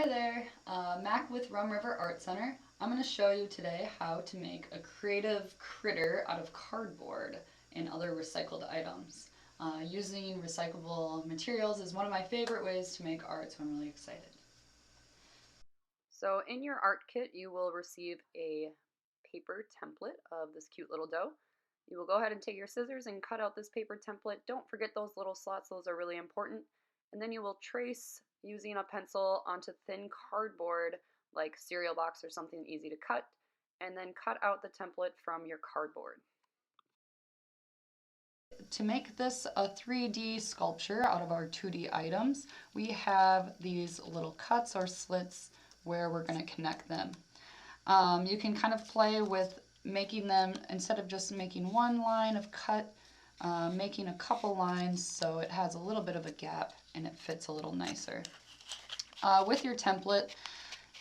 Hi there, Mac with Rum River Art Center. I'm going to show you today how to make a creative critter out of cardboard and other recycled items. Using recyclable materials is one of my favorite ways to make art, so I'm really excited. So in your art kit, you will receive a paper template of this cute little dough. You will go ahead and take your scissors and cut out this paper template. Don't forget those little slots, those are really important. And then you will trace using a pencil onto thin cardboard like cereal box or something easy to cut, and then cut out the template from your cardboard. To make this a 3D sculpture out of our 2D items, we have these little cuts or slits where we're going to connect them. You can kind of play with making them, instead of just making one line of cut, making a couple lines so it has a little bit of a gap and it fits a little nicer. With your template,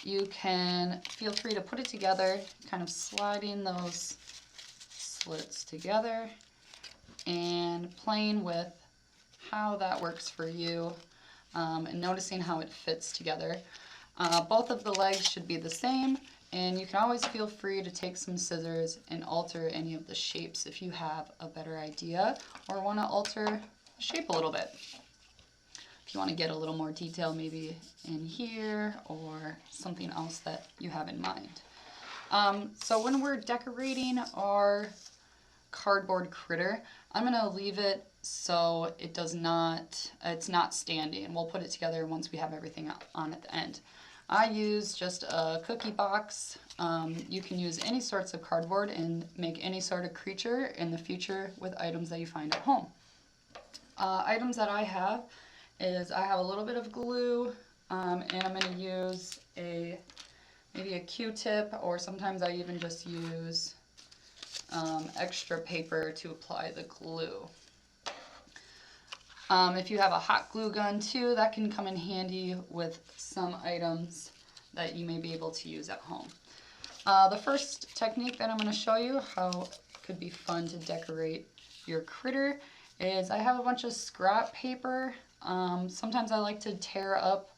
you can feel free to put it together, kind of sliding those slits together and playing with how that works for you, and noticing how it fits together. Both of the legs should be the same, and you can always feel free to take some scissors and alter any of the shapes if you have a better idea or want to alter the shape a little bit. If you want to get a little more detail maybe in here or something else that you have in mind. So when we're decorating our cardboard critter, I'm going to leave it so it's not standing. We'll put it together once we have everything on at the end. I use just a cookie box. You can use any sorts of cardboard and make any sort of creature in the future with items that you find at home. Items that I have is I have a little bit of glue, and I'm going to use maybe a Q-tip, or sometimes I even just use extra paper to apply the glue. If you have a hot glue gun too, that can come in handy with some items that you may be able to use at home. The first technique that I'm going to show you how it could be fun to decorate your critter is I have a bunch of scrap paper. Sometimes I like to tear up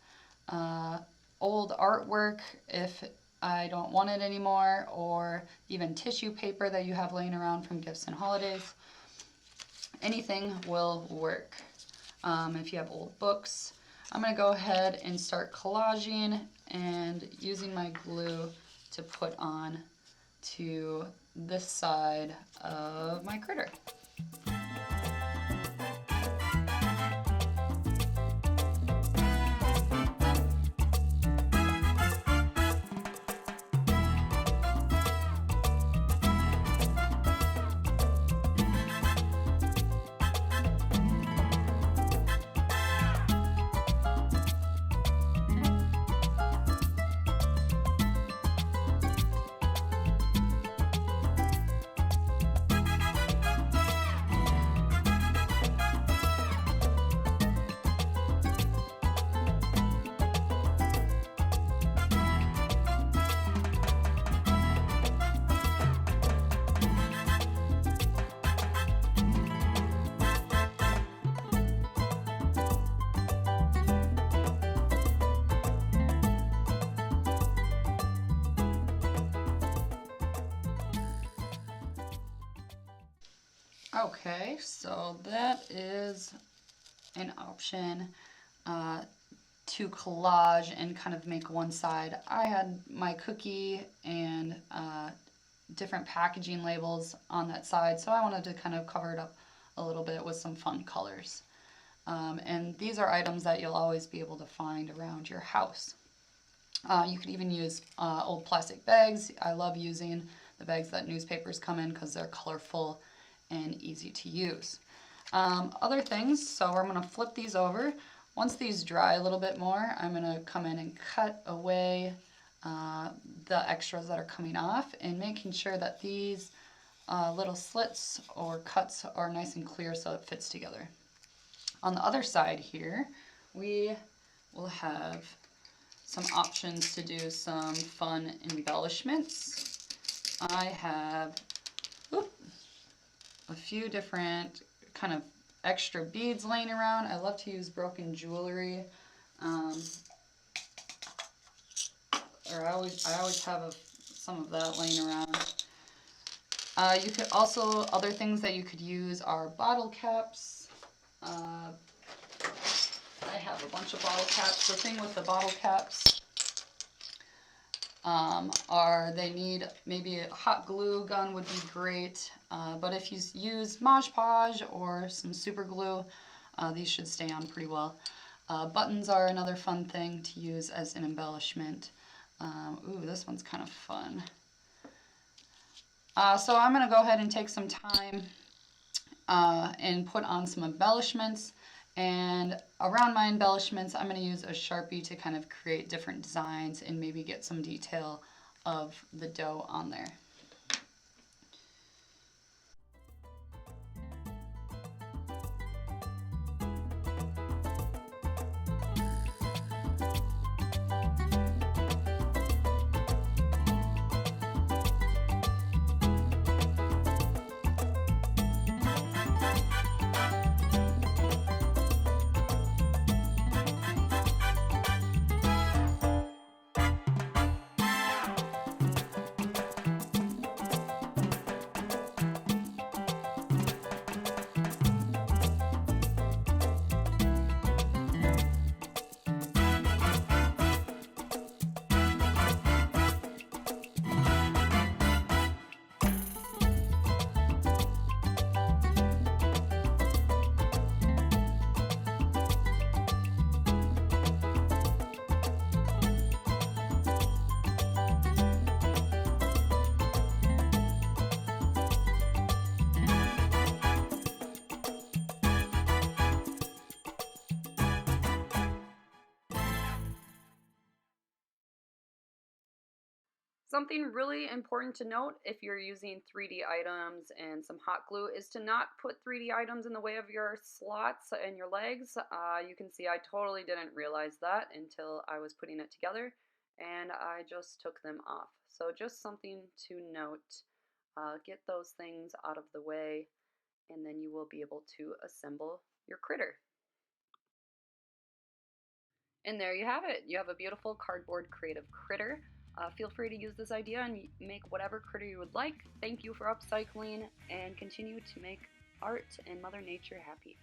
old artwork if I don't want it anymore, or even tissue paper that you have laying around from gifts and holidays. Anything will work. If you have old books, I'm going to go ahead and start collaging and using my glue to put on to this side of my critter. Okay, so that is an option to collage and kind of make one side. I had my cookie and different packaging labels on that side, so I wanted to kind of cover it up a little bit with some fun colors. And these are items that you'll always be able to find around your house. You can even use old plastic bags. I love using the bags that newspapers come in because they're colorful and easy to use. Other things, so I'm going to flip these over. Once these dry a little bit more, I'm going to come in and cut away the extras that are coming off, and making sure that these little slits or cuts are nice and clear so it fits together. On the other side here, we will have some options to do some fun embellishments. I have a few different kind of extra beads laying around. I love to use broken jewelry. I always have some of that laying around. You could also, other things that you could use are bottle caps. I have a bunch of bottle caps. The thing with the bottle caps are they need maybe a hot glue gun would be great, but if you use Mod Podge or some super glue, these should stay on pretty well. Buttons are another fun thing to use as an embellishment. Ooh, this one's kind of fun. So I'm going to go ahead and take some time and put on some embellishments. And around my embellishments, I'm going to use a Sharpie to kind of create different designs and maybe get some detail of the dough on there. Something really important to note if you're using 3D items and some hot glue is to not put 3D items in the way of your slots and your legs. You can see I totally didn't realize that until I was putting it together, and I just took them off. So just something to note. Get those things out of the way, and then you will be able to assemble your critter. And there you have it. You have a beautiful cardboard creative critter. Feel free to use this idea and make whatever critter you would like. Thank you for upcycling, and continue to make art and Mother Nature happy.